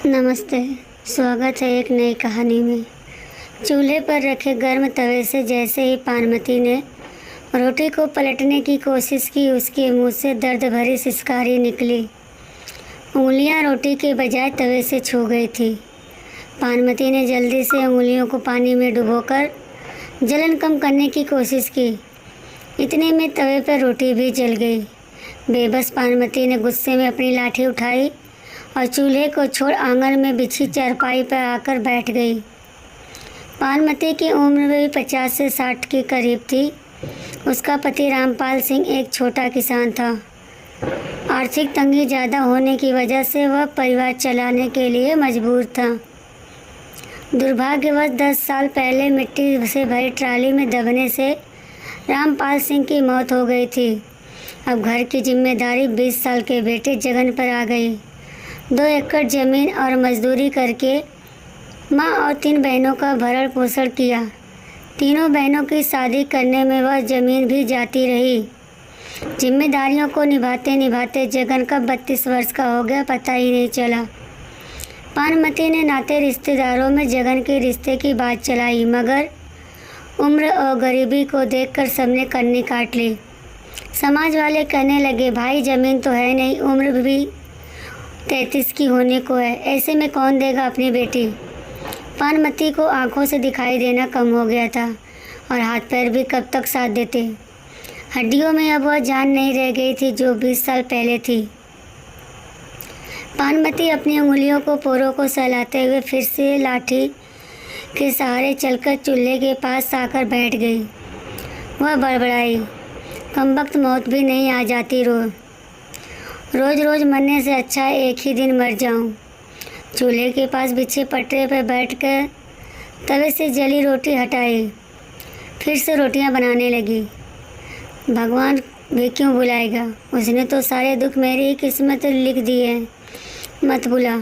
नमस्ते। स्वागत है एक नई कहानी में। चूल्हे पर रखे गर्म तवे से जैसे ही पानमती ने रोटी को पलटने की कोशिश की, उसके मुंह से दर्द भरी सिसकारी निकली। उंगलियां रोटी के बजाय तवे से छू गई थी। पानमती ने जल्दी से उंगलियों को पानी में डुबोकर जलन कम करने की कोशिश की। इतने में तवे पर रोटी भी जल गई। बेबस पानमती ने गुस्से में अपनी लाठी उठाई और चूल्हे को छोड़ आंगन में बिछी चारपाई पर आकर बैठ गई। पानमती की उम्र भी 50 से 60 के करीब थी। उसका पति रामपाल सिंह एक छोटा किसान था। आर्थिक तंगी ज़्यादा होने की वजह से वह परिवार चलाने के लिए मजबूर था। दुर्भाग्यवश 10 साल पहले मिट्टी से भरी ट्राली में दबने से रामपाल सिंह की मौत हो गई थी। अब घर की जिम्मेदारी 20 साल के बेटे जगन पर आ गई। 2 एकड़ ज़मीन और मजदूरी करके माँ और 3 बहनों का भरण पोषण किया। तीनों बहनों की शादी करने में वह ज़मीन भी जाती रही। जिम्मेदारियों को निभाते निभाते जगन कब 32 वर्ष का हो गया पता ही नहीं चला। पानमती ने नाते रिश्तेदारों में जगन के रिश्ते की बात चलाई, मगर उम्र और गरीबी को देखकर सबने कन्नी काट ली। समाज वाले कहने लगे, भाई ज़मीन तो है नहीं, उम्र भी 33 की होने को है, ऐसे में कौन देगा अपनी बेटी। पानमती को आंखों से दिखाई देना कम हो गया था और हाथ पैर भी कब तक साथ देते। हड्डियों में अब वह जान नहीं रह गई थी जो 20 साल पहले थी। पानमती अपनी उंगलियों को पोरों को सहलाते हुए फिर से लाठी के सहारे चलकर चूल्हे के पास आकर बैठ गई। वह बड़बड़ाई, कमबख्त मौत भी नहीं आ जाती रोज़ रोज़ मरने से अच्छा है एक ही दिन मर जाऊं। चूल्हे के पास बिछे पटरे पर बैठकर तवे से जली रोटी हटाई, फिर से रोटियां बनाने लगी। भगवान भी क्यों बुलाएगा, उसने तो सारे दुख मेरी ही किस्मत लिख दिए हैं, मत बुला।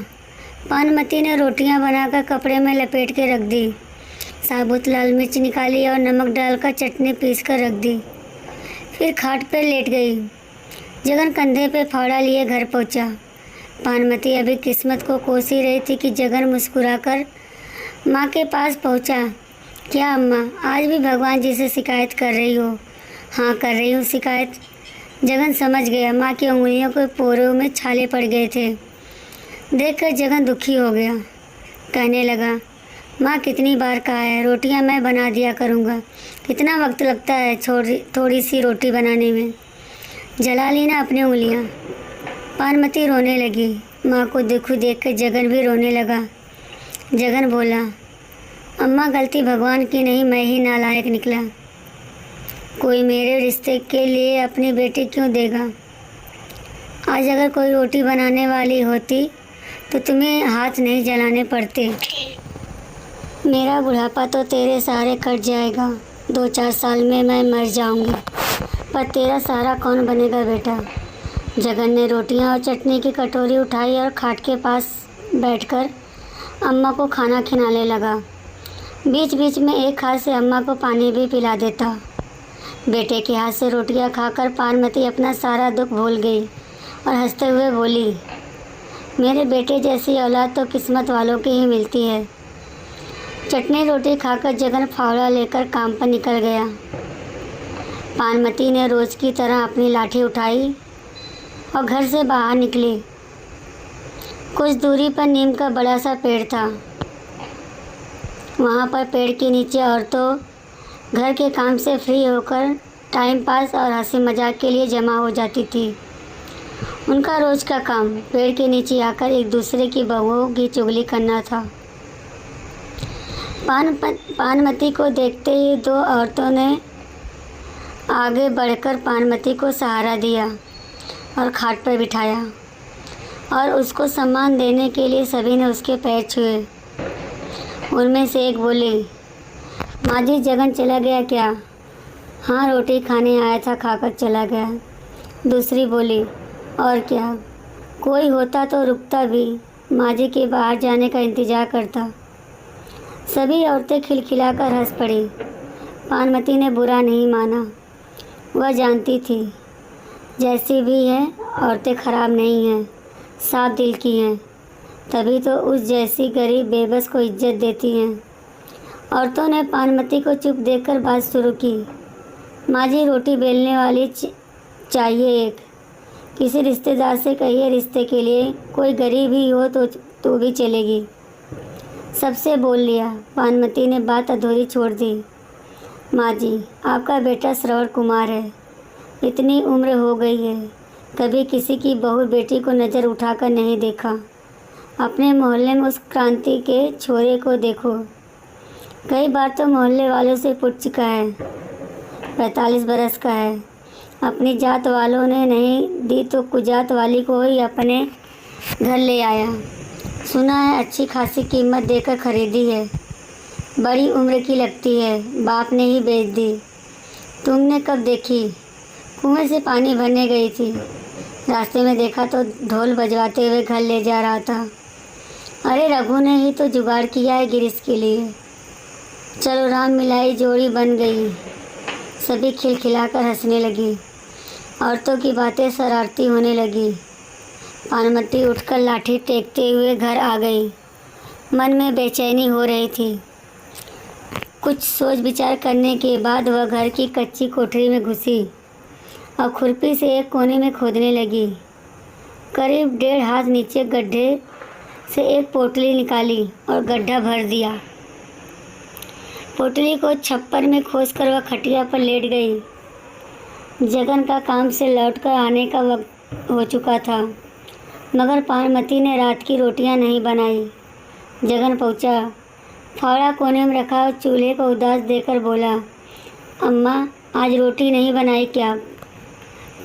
पानमती ने रोटियां बनाकर कपड़े में लपेट के रख दी। साबुत लाल मिर्च निकाली और नमक डालकर चटनी पीस कर रख दी। फिर खाट पर लेट गई। जगन कंधे पे फावड़ा लिए घर पहुंचा। पानमती अभी किस्मत को कोस ही रही थी कि जगन मुस्कुराकर माँ के पास पहुंचा। क्या अम्मा, आज भी भगवान जी से शिकायत कर रही हो? हाँ, कर रही हूँ शिकायत। जगन समझ गया। माँ की उंगलियों के पोरों में छाले पड़ गए थे। देखकर जगन दुखी हो गया। कहने लगा, माँ कितनी बार कहा है, रोटियाँ मैं बना दिया करूँगा, कितना वक्त लगता है थोड़ी सी रोटी बनाने में। जला ली ना अपनी उंगलियाँ। पानमती रोने लगी। माँ को दुखी देखकर जगन भी रोने लगा। जगन बोला, अम्मा गलती भगवान की नहीं, मैं ही नालायक निकला। कोई मेरे रिश्ते के लिए अपनी बेटी क्यों देगा? आज अगर कोई रोटी बनाने वाली होती तो तुम्हें हाथ नहीं जलाने पड़ते। मेरा बुढ़ापा तो तेरे सहारे कट जाएगा। 2-4 साल में मैं मर जाऊंगी, पर तेरा सहारा कौन बनेगा बेटा। जगन ने रोटियां और चटनी की कटोरी उठाई और खाट के पास बैठकर अम्मा को खाना खिलाने लगा। बीच बीच में एक हाथ से अम्मा को पानी भी पिला देता। बेटे के हाथ से रोटियां खाकर पानमती अपना सारा दुख भूल गई और हंसते हुए बोली, मेरे बेटे जैसी औलाद तो किस्मत वालों की ही मिलती है। चटनी रोटी खाकर जगन फावड़ा लेकर काम पर निकल गया। पानमती ने रोज़ की तरह अपनी लाठी उठाई और घर से बाहर निकली। कुछ दूरी पर नीम का बड़ा सा पेड़ था। वहाँ पर पेड़ के नीचे औरतों घर के काम से फ्री होकर टाइम पास और हंसी मजाक के लिए जमा हो जाती थी। उनका रोज़ का काम पेड़ के नीचे आकर एक दूसरे की बहुओं की चुगली करना था। पानमती को देखते ही 2 औरतों ने आगे बढ़कर पानमती को सहारा दिया और खाट पर बिठाया और उसको सम्मान देने के लिए सभी ने उसके पैर छुए। उनमें से एक बोली, माँ जी जगन चला गया क्या? हाँ, रोटी खाने आया था, खाकर चला गया। दूसरी बोली, और क्या, कोई होता तो रुकता भी, माँ जी के बाहर जाने का इंतज़ार करता। सभी औरतें खिलखिलाकर हंस पड़ी। पानमती ने बुरा नहीं माना। वह जानती थी जैसी भी है औरतें ख़राब नहीं हैं, साफ दिल की हैं। तभी तो उस जैसी गरीब बेबस को इज्जत देती हैं। औरतों ने पानमती को चुप देखकर बात शुरू की। माँ जी, रोटी बेलने वाली चाहिए एक। किसी रिश्तेदार से कहिए रिश्ते के लिए, कोई गरीब ही हो तो भी चलेगी। सबसे बोल लिया। पानमती ने बात अधूरी छोड़ दी। माँ जी, आपका बेटा श्रवण कुमार है, इतनी उम्र हो गई है, कभी किसी की बहू बेटी को नज़र उठाकर नहीं देखा। अपने मोहल्ले में उस क्रांति के छोरे को देखो, कई बार तो मोहल्ले वालों से पूछ चुका है, 45 बरस का है। अपनी जात वालों ने नहीं दी तो कुजात वाली को ही अपने घर ले आया। सुना है अच्छी खासी कीमत देकर खरीदी है, बड़ी उम्र की लगती है, बाप ने ही बेच दी। तुमने कब देखी? कुएं से पानी भरने गई थी, रास्ते में देखा तो ढोल बजवाते हुए घर ले जा रहा था। अरे रघु ने ही तो जुगाड़ किया है गिरीश के लिए। चलो राम मिलाई जोड़ी बन गई। सभी खिलखिलाकर हंसने लगी। औरतों की बातें शरारती होने लगी। पानमती उठकर लाठी टेकते हुए घर आ गई। मन में बेचैनी हो रही थी। कुछ सोच विचार करने के बाद वह घर की कच्ची कोठरी में घुसी और खुरपी से एक कोने में खोदने लगी। करीब 1.5 हाथ नीचे गड्ढे से एक पोटली निकाली और गड्ढा भर दिया। पोटली को छप्पर में खोसकर वह खटिया पर लेट गई। जगन का काम से लौटकर आने का वक्त हो चुका था, मगर पानमती ने रात की रोटियां नहीं बनाई। जगन पहुंचा, फावड़ा कोने में रखा और चूल्हे को उदास देकर बोला, अम्मा आज रोटी नहीं बनाई क्या?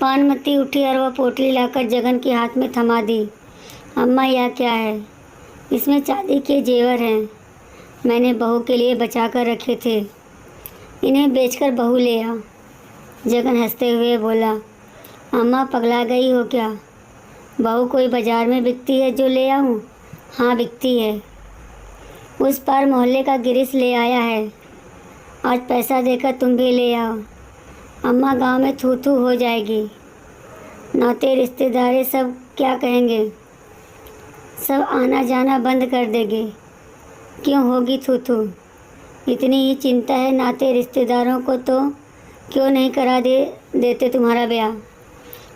पानमती उठी और वह पोटली लाकर जगन के हाथ में थमा दी। अम्मा यह क्या है? इसमें चांदी के जेवर हैं, मैंने बहू के लिए बचा कर रखे थे, इन्हें बेचकर बहू ले आ। जगन हंसते हुए बोला, अम्मा पगला गई हो क्या? बहू कोई बाजार में बिकती है जो ले आऊँ? हाँ बिकती है। उस पार मोहल्ले का गिरीश ले आया है, आज पैसा देकर तुम भी ले आओ। अम्मा गांव में थू थू हो जाएगी, नाते रिश्तेदार सब क्या कहेंगे? सब आना जाना बंद कर देंगे। क्यों होगी थू थू? इतनी ही चिंता है नाते रिश्तेदारों को तो क्यों नहीं करा देते तुम्हारा ब्याह?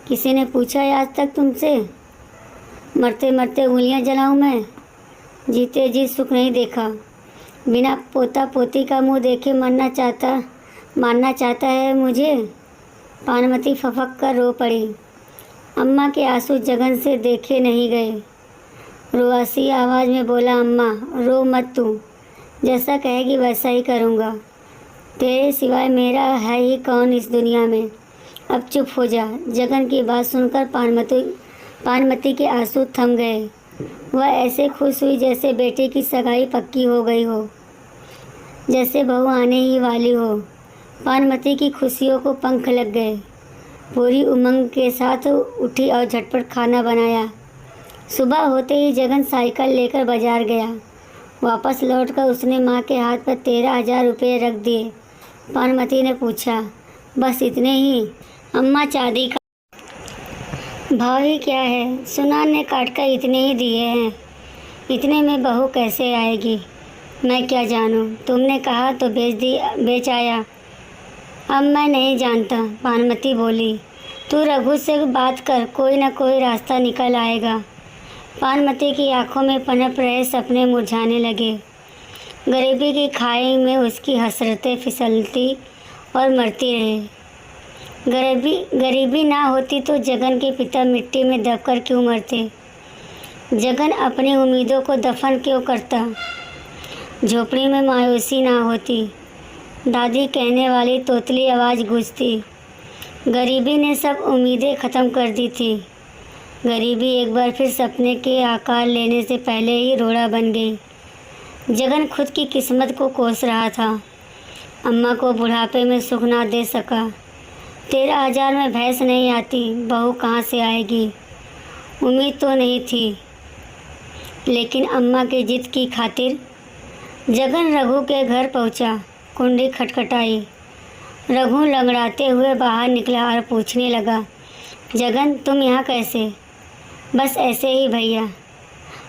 किसी ने पूछा है आज तक तुमसे? मरते मरते उंगलियां जलाऊं मैं? जीते जी सुख नहीं देखा। बिना पोता पोती का मुंह देखे मारना चाहता है मुझे। पानमती फफक कर रो पड़ी। अम्मा के आंसू जगन से देखे नहीं गए। रुआसी आवाज़ में बोला, अम्मा रो मत, तू जैसा कहेगी वैसा ही करूँगा। तेरे सिवाय मेरा है ही कौन इस दुनिया में? अब चुप हो जा। जगन की बात सुनकर पानमती के आंसू थम गए। वह ऐसे खुश हुई जैसे बेटे की सगाई पक्की हो गई हो, जैसे बहू आने ही वाली हो। पानमती की खुशियों को पंख लग गए। पूरी उमंग के साथ उठी और झटपट खाना बनाया। सुबह होते ही जगन साइकिल लेकर बाजार गया। वापस लौटकर उसने माँ के हाथ पर 13,000 रुपये रख दिए। पानमती ने पूछा, बस इतने ही? अम्मा चांदी का भाव ही क्या है? सुनार ने काट कर इतने ही दिए हैं, इतने में बहू कैसे आएगी? मैं क्या जानूँ, तुमने कहा तो बेच आया। अब मैं नहीं जानता, पानमती बोली। तू रघु से बात कर, कोई ना कोई रास्ता निकल आएगा। पानमती की आंखों में पनप रहे सपने मुरझाने लगे। गरीबी की खाई में उसकी हसरतें फिसलती और मरती रही। गरीबी ना होती तो जगन के पिता मिट्टी में दबकर क्यों मरते? जगन अपनी उम्मीदों को दफन क्यों करता? झोपड़ी में मायूसी ना होती। दादी कहने वाली तोतली आवाज़ गूंजती। गरीबी ने सब उम्मीदें ख़त्म कर दी थी। गरीबी एक बार फिर सपने के आकार लेने से पहले ही रोड़ा बन गई। जगन खुद की किस्मत को कोस रहा था। अम्मा को बुढ़ापे में सुख ना दे सका। 13,000 में भैंस नहीं आती, बहू कहाँ से आएगी? उम्मीद तो नहीं थी, लेकिन अम्मा की जिद की खातिर जगन रघु के घर पहुंचा। कुंडी खटखटाई। रघु लंगड़ाते हुए बाहर निकला और पूछने लगा, जगन तुम यहाँ कैसे? बस ऐसे ही भैया।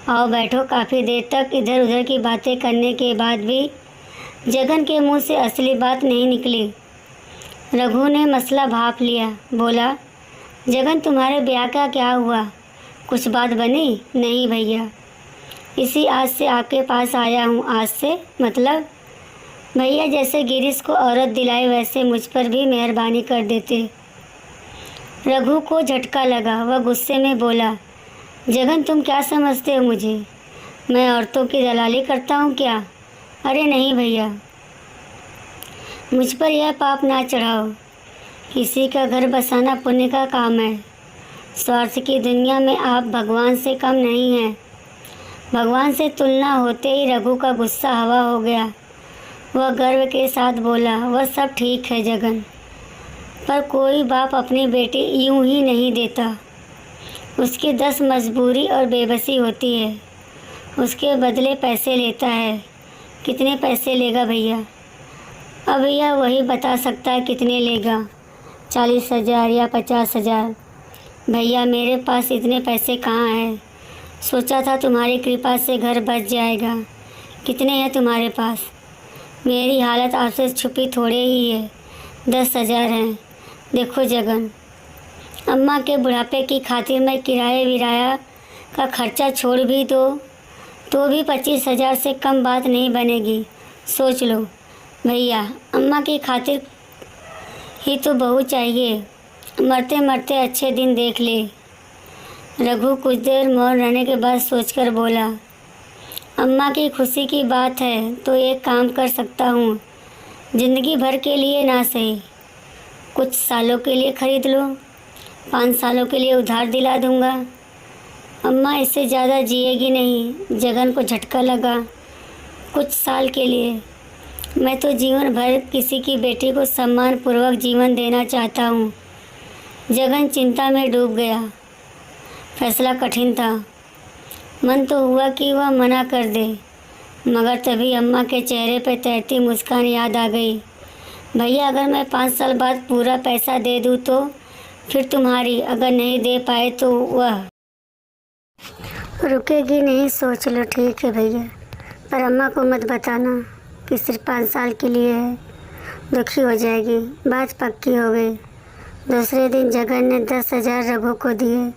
आओ बैठो। काफ़ी देर तक इधर उधर की बातें करने के बाद भी जगन के मुंह से असली बात नहीं निकली। रघु ने मसला भांप लिया। बोला, जगन तुम्हारे ब्याह का क्या हुआ? कुछ बात बनी? नहीं भैया, इसी आज से आपके पास आया हूँ। आज से मतलब? भैया जैसे गिरीश को औरत दिलाई वैसे मुझ पर भी मेहरबानी कर देते। रघु को झटका लगा। वह गुस्से में बोला, जगन तुम क्या समझते हो मुझे? मैं औरतों की दलाली करता हूँ क्या? अरे नहीं भैया, मुझ पर यह पाप ना चढ़ाओ। किसी का घर बसाना पुण्य का काम है। स्वार्थ की दुनिया में आप भगवान से कम नहीं हैं। भगवान से तुलना होते ही रघु का गुस्सा हवा हो गया। वह गर्व के साथ बोला, वह सब ठीक है जगन, पर कोई बाप अपनी बेटी यूं ही नहीं देता। उसकी 10 मजबूरी और बेबसी होती है। उसके बदले पैसे लेता है। कितने पैसे लेगा भैया? अब यह वही बता सकता है कितने लेगा, 40,000 या 50,000। भैया मेरे पास इतने पैसे कहाँ हैं? सोचा था तुम्हारी कृपा से घर बच जाएगा। कितने हैं तुम्हारे पास? मेरी हालत आपसे छुपी थोड़े ही है। 10,000 हैं। देखो जगन, अम्मा के बुढ़ापे की खातिर मैं किराए विराया का खर्चा छोड़ भी दो तो भी 25,000 से कम बात नहीं बनेगी। सोच लो भैया, अम्मा की खातिर ही तो बहू चाहिए। मरते मरते अच्छे दिन देख ले। रघु कुछ देर मौन रहने के बाद सोचकर बोला, अम्मा की खुशी की बात है तो एक काम कर सकता हूँ। ज़िंदगी भर के लिए ना सही, कुछ सालों के लिए ख़रीद लो। 5 सालों के लिए उधार दिला दूँगा। अम्मा इससे ज़्यादा जिएगी नहीं। जगन को झटका लगा। कुछ साल के लिए? मैं तो जीवन भर किसी की बेटी को सम्मानपूर्वक जीवन देना चाहता हूँ। जगन चिंता में डूब गया। फैसला कठिन था। मन तो हुआ कि वह मना कर दे, मगर तभी अम्मा के चेहरे पर तैरती मुस्कान याद आ गई। भैया अगर मैं 5 साल बाद पूरा पैसा दे दूँ तो फिर तुम्हारी, अगर नहीं दे पाए तो वह रुकेगी नहीं। सोच लो। ठीक है भैया, पर अम्मा को मत बताना कि सिर्फ 5 साल के लिए है। दुखी हो जाएगी। बात पक्की हो गई। दूसरे दिन जगन ने 10,000 रघु को दिए।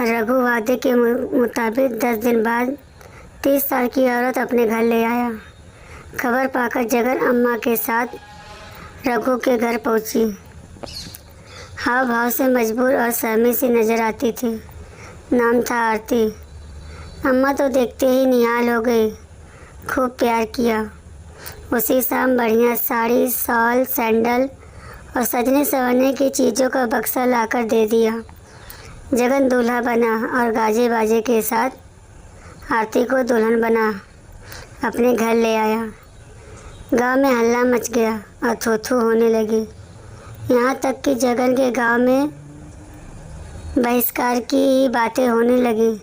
रघु वादे के मुताबिक 10 दिन बाद 30 साल की औरत अपने घर ले आया। खबर पाकर जगन अम्मा के साथ रघु के घर पहुंची। हाव भाव से मजबूर और सहमी सी नज़र आती थी। नाम था आरती। अम्मा तो देखते ही निहाल हो गई। खूब प्यार किया। उसी शाम बढ़िया साड़ी, शॉल, सैंडल और सजने संवरने की चीज़ों का बक्सा लाकर दे दिया। जगन दूल्हा बना और गाजे बाजे के साथ आरती को दुल्हन बना अपने घर ले आया। गांव में हल्ला मच गया और थू-थू होने लगी। यहाँ तक कि जगन के गांव में बहिष्कार की ही बातें होने लगी।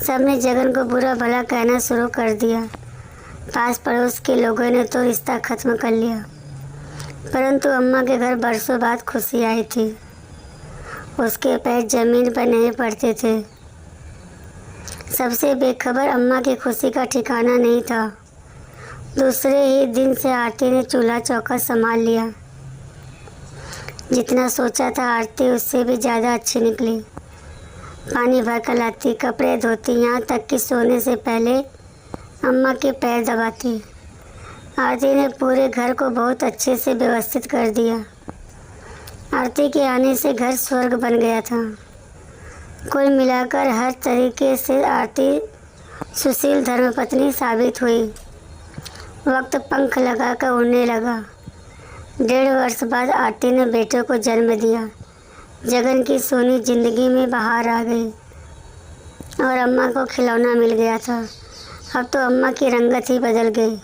सबने जगन को बुरा भला कहना शुरू कर दिया। पास पड़ोस के लोगों ने तो रिश्ता ख़त्म कर लिया। परंतु अम्मा के घर बरसों बाद खुशी आई थी। उसके पैर ज़मीन पर नहीं पड़ते थे। सबसे बेखबर अम्मा की खुशी का ठिकाना नहीं था। दूसरे ही दिन से आरती ने चूल्हा चौका संभाल लिया। जितना सोचा था आरती उससे भी ज़्यादा अच्छी निकली। पानी भर कर लाती, कपड़े धोती, यहाँ तक कि सोने से पहले अम्मा के पैर दबाती। आरती ने पूरे घर को बहुत अच्छे से व्यवस्थित कर दिया। आरती के आने से घर स्वर्ग बन गया था। कुल मिलाकर हर तरीके से आरती सुशील धर्मपत्नी साबित हुई। वक्त पंख लगाकर उड़ने लगा। 1.5 वर्ष बाद आरती ने बेटे को जन्म दिया। जगन की सोनी जिंदगी में बाहर आ गई और अम्मा को खिलौना मिल गया था। अब तो अम्मा की रंगत ही बदल गई।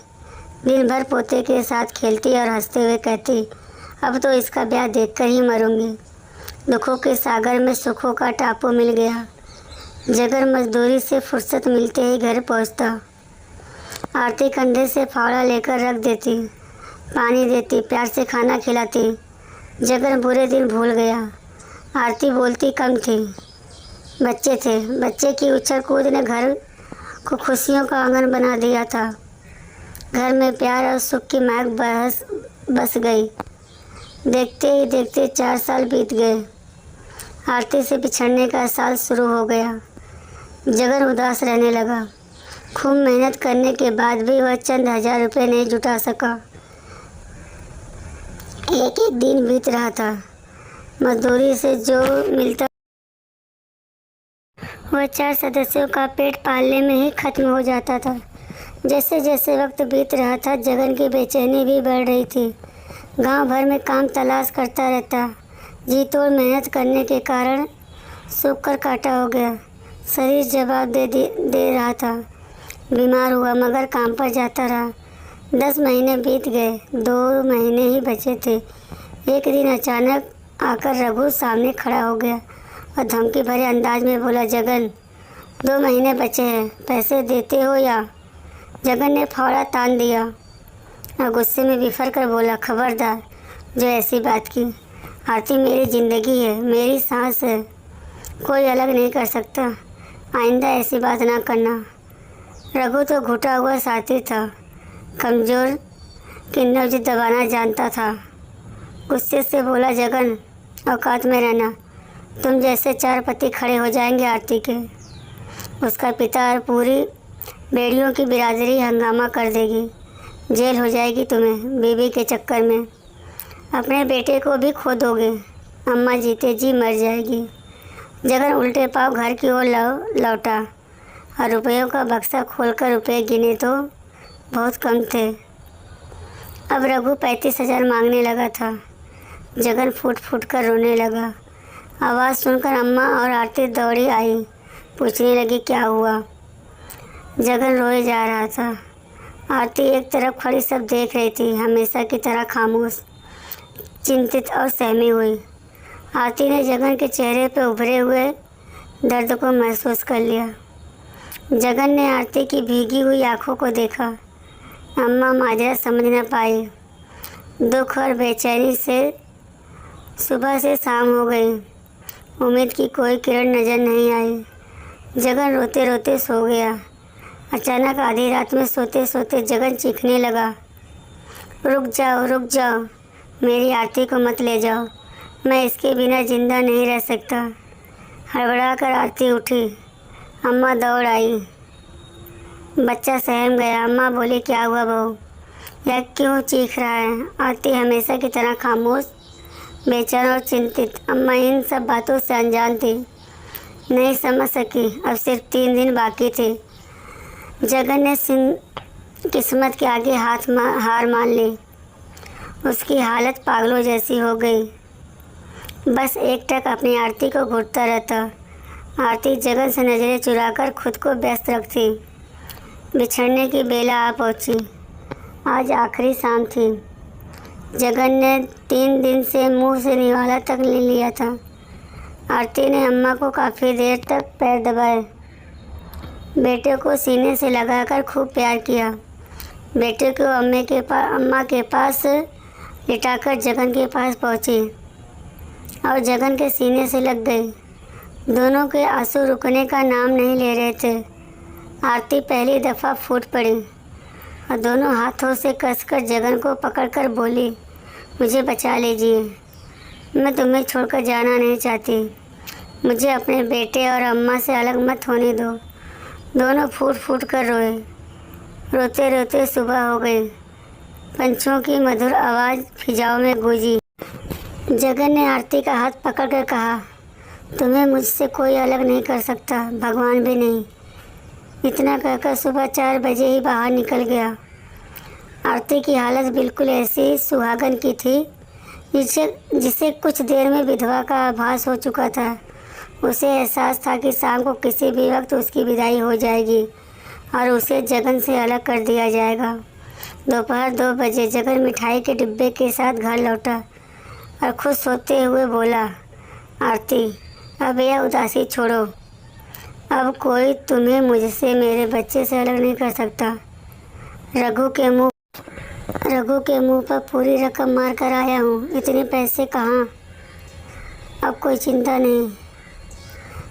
दिन भर पोते के साथ खेलती और हंसते हुए कहती, अब तो इसका ब्याह देखकर ही मरूंगी। दुखों के सागर में सुखों का टापू मिल गया। जगन मजदूरी से फुर्सत मिलते ही घर पहुंचता। आरती कंधे से फावड़ा लेकर रख देती, पानी देती, प्यार से खाना खिलाती। जगन बुरे दिन भूल गया। आरती बोलती कम थी। बच्चे थे। बच्चे की उछल कूद ने घर को खुशियों का आंगन बना दिया था। घर में प्यार और सुख की महक बस गई। देखते ही देखते 4 साल बीत गए। आरती से बिछड़ने का साल शुरू हो गया। जगन उदास रहने लगा। खूब मेहनत करने के बाद भी वह चंद हजार रुपये नहीं जुटा सका। एक एक दिन बीत रहा था। मजदूरी से जो मिलता वह 4 सदस्यों का पेट पालने में ही खत्म हो जाता था। जैसे जैसे वक्त बीत रहा था, जगन की बेचैनी भी बढ़ रही थी। गांव भर में काम तलाश करता रहता। जी तोड़ मेहनत करने के कारण सूख कर काटा हो गया। शरीर जवाब दे रहा था। बीमार हुआ मगर काम पर जाता रहा। 10 महीने बीत गए। 2 महीने ही बचे थे। एक दिन अचानक आकर रघु सामने खड़ा हो गया और धमकी भरे अंदाज में बोला, जगन 2 महीने बचे हैं, पैसे देते हो या? जगन ने फावड़ा तान दिया और गुस्से में बिफर कर बोला, खबरदार जो ऐसी बात की। आरती मेरी ज़िंदगी है, मेरी सांस है, कोई अलग नहीं कर सकता। आइंदा ऐसी बात ना करना। रघु तो घुटा हुआ साथी था, कमज़ोर की नब्ज दबाना जानता था। गुस्से से बोला, जगन औकात में रहना, तुम जैसे 4 पति खड़े हो जाएंगे आरती के। उसका पिता और पूरी बेड़ियों की बिरादरी हंगामा कर देगी। जेल हो जाएगी तुम्हें बीवी के चक्कर में। अपने बेटे को भी खो दोगे। अम्मा जीते जी मर जाएगी। जगन उल्टे पाँव घर की ओर लौटा और रुपयों का बक्सा खोलकर रुपये गिने तो बहुत कम थे। अब रघु 35,000 मांगने लगा था। जगन फूट फूट कर रोने लगा। आवाज़ सुनकर अम्मा और आरती दौड़ी आई। पूछने लगी, क्या हुआ? जगन रोए जा रहा था। आरती एक तरफ खड़ी सब देख रही थी, हमेशा की तरह खामोश, चिंतित और सहमी हुई। आरती ने जगन के चेहरे पर उभरे हुए दर्द को महसूस कर लिया। जगन ने आरती की भीगी हुई आंखों को देखा। अम्मा माजरा समझ न पाई। दुख और बेचैनी से सुबह से शाम हो गई। उम्मीद की कोई किरण नज़र नहीं आई। जगन रोते रोते सो गया। अचानक आधी रात में सोते सोते जगन चीखने लगा, रुक जाओ, मेरी आरती को मत ले जाओ, मैं इसके बिना जिंदा नहीं रह सकता। हड़बड़ा कर आरती उठी। अम्मा दौड़ आई। बच्चा सहम गया। अम्मा बोली, क्या हुआ बहू, यह क्यों चीख रहा है? आरती हमेशा की तरह खामोश, बेचैन और चिंतित। अम्मा इन सब बातों से अनजान थी, नहीं समझ सकी। अब सिर्फ 3 दिन बाकी थे। जगन ने किस्मत के आगे हार मान ली। उसकी हालत पागलों जैसी हो गई। बस एक टक अपनी आरती को घूरता रहता। आरती जगन से नज़रें चुराकर खुद को व्यस्त रखती। बिछड़ने की बेला आ पहुंची। आज आखिरी शाम थी। जगन ने 3 दिन से मुंह से निवाला तक ले लिया था। आरती ने अम्मा को काफ़ी देर तक पैर दबाए। बेटे को सीने से लगाकर खूब प्यार किया। बेटे को अम्मा के पास लिटाकर जगन के पास पहुंची और जगन के सीने से लग गई। दोनों के आंसू रुकने का नाम नहीं ले रहे थे। आरती पहली दफ़ा फूट पड़ी और दोनों हाथों से कसकर जगन को पकड़कर बोली, मुझे बचा लीजिए, मैं तुम्हें छोड़कर जाना नहीं चाहती। मुझे अपने बेटे और अम्मा से अलग मत होने दो। दोनों फूट फूट कर रोए। रोते रोते सुबह हो गई। पंछियों की मधुर आवाज़ फिजाओं में गूंजी। जगन ने आरती का हाथ पकड़कर कहा, तुम्हें मुझसे कोई अलग नहीं कर सकता, भगवान भी नहीं। इतना कहकर सुबह 4 बजे ही बाहर निकल गया। आरती की हालत बिल्कुल ऐसी सुहागन की थी जिसे कुछ देर में विधवा का आभास हो चुका था। उसे एहसास था कि शाम को किसी भी वक्त उसकी विदाई हो जाएगी और उसे जगन से अलग कर दिया जाएगा। दोपहर 2 बजे जगन मिठाई के डिब्बे के साथ घर लौटा और खुश होते हुए बोला, आरती अब यह उदासी छोड़ो। अब कोई तुम्हें मुझसे, मेरे बच्चे से अलग नहीं कर सकता। रघु के मुंह पर पूरी रकम मार कर आया हूँ। इतने पैसे कहाँ? अब कोई चिंता नहीं।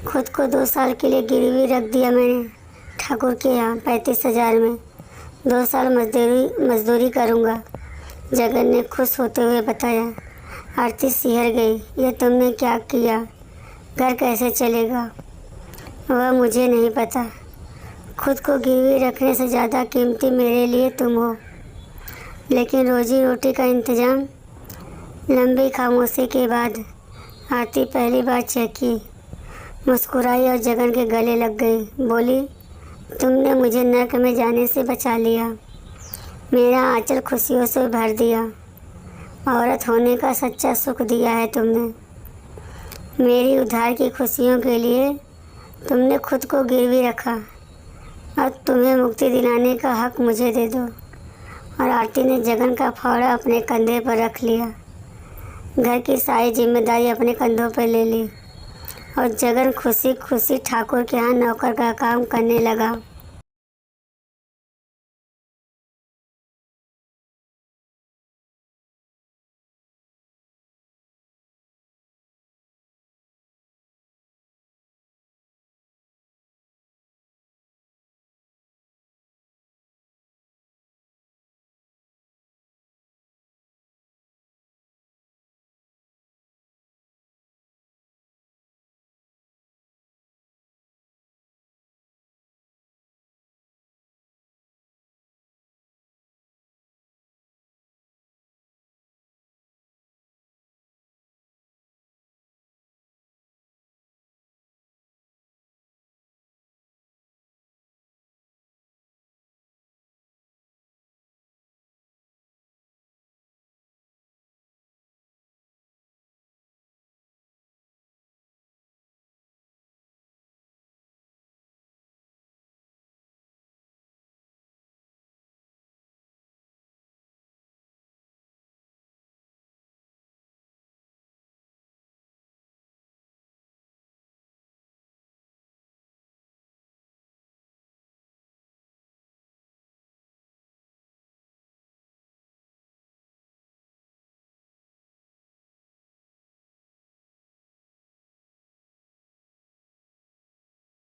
खुद को 2 साल के लिए गिरवी रख दिया मैंने। ठाकुर के यहाँ 35,000 में 2 साल मजदूरी करूँगा, जगन ने खुश होते हुए बताया। आरती सिहर गई। यह तुमने क्या किया? घर कैसे चलेगा? वह मुझे नहीं पता। खुद को गिरवी रखने से ज़्यादा कीमती मेरे लिए तुम हो, लेकिन रोजी रोटी का इंतज़ाम। लंबी खामोशी के बाद आरती पहली बार चेकी, मुस्कुराई और जगन के गले लग गई। बोली, तुमने मुझे नर्क में जाने से बचा लिया, मेरा आंचल खुशियों से भर दिया। औरत होने का सच्चा सुख दिया है तुमने। मेरी उधार की खुशियों के लिए तुमने खुद को गिरवी रखा। अब तुम्हें मुक्ति दिलाने का हक मुझे दे दो। और आरती ने जगन का फावड़ा अपने कंधे पर रख लिया, घर की सारी जिम्मेदारी अपने कंधों पर ले ली और जगन खुशी खुशी ठाकुर के यहाँ नौकर का काम करने लगा।